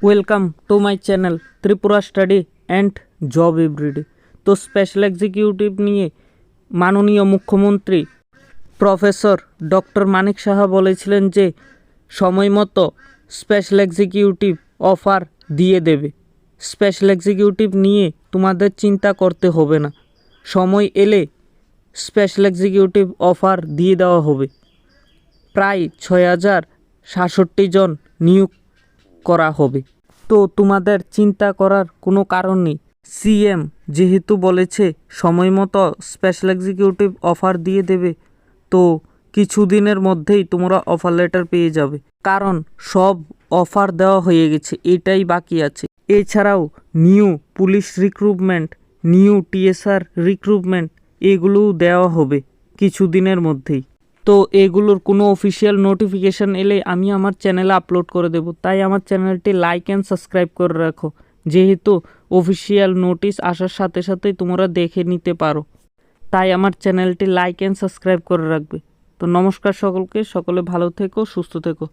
Welcome to my channel Tripura study and job everyday. তো special executive নিয়ে মাননীয় মুখ্যমন্ত্রী প্রফেসর ডক্টর মানিক সাহা বলেছিলেন যে সময় মতো স্পেশাল এক্সিকিউটিভ অফার দিয়ে দেবে। স্পেশাল এক্সিকিউটিভ নিয়ে তোমাদের চিন্তা করতে হবে না, সময় এলে স্পেশাল এক্সিকিউটিভ অফার দিয়ে দেওয়া হবে। প্রায় 6067 জন নিয়োগ করা হবে। তো তোমাদের চিন্তা করার কোনো কারণ নেই। সিএম যেহেতু বলেছে সময় মতো স্পেশাল এক্সিকিউটিভ অফার দিয়ে দেবে, তো কিছুদিনের মধ্যেই তোমরা অফার লেটার পেয়ে যাবে, কারণ সব অফার দেওয়া হয়ে গেছে, এটাই বাকি আছে। এছাড়াও new police recruitment, new TSR recruitment এগুলোও দেওয়া হবে কিছুদিনের মধ্যেই। তো এগুলোর কোনো অফিসিয়াল নোটিফিকেশান এলে আমি আমার চ্যানেলে আপলোড করে দেব, তাই আমার চ্যানেলটি লাইক অ্যান্ড সাবস্ক্রাইব করে রাখো, যেহেতু অফিসিয়াল নোটিশ আসার সাথে সাথেই তোমরা দেখে নিতে পারো। তাই আমার চ্যানেলটি লাইক অ্যান্ড সাবস্ক্রাইব করে রাখবে। তো নমস্কার সকলকে, সকলে ভালো থেকো, সুস্থ থেকো।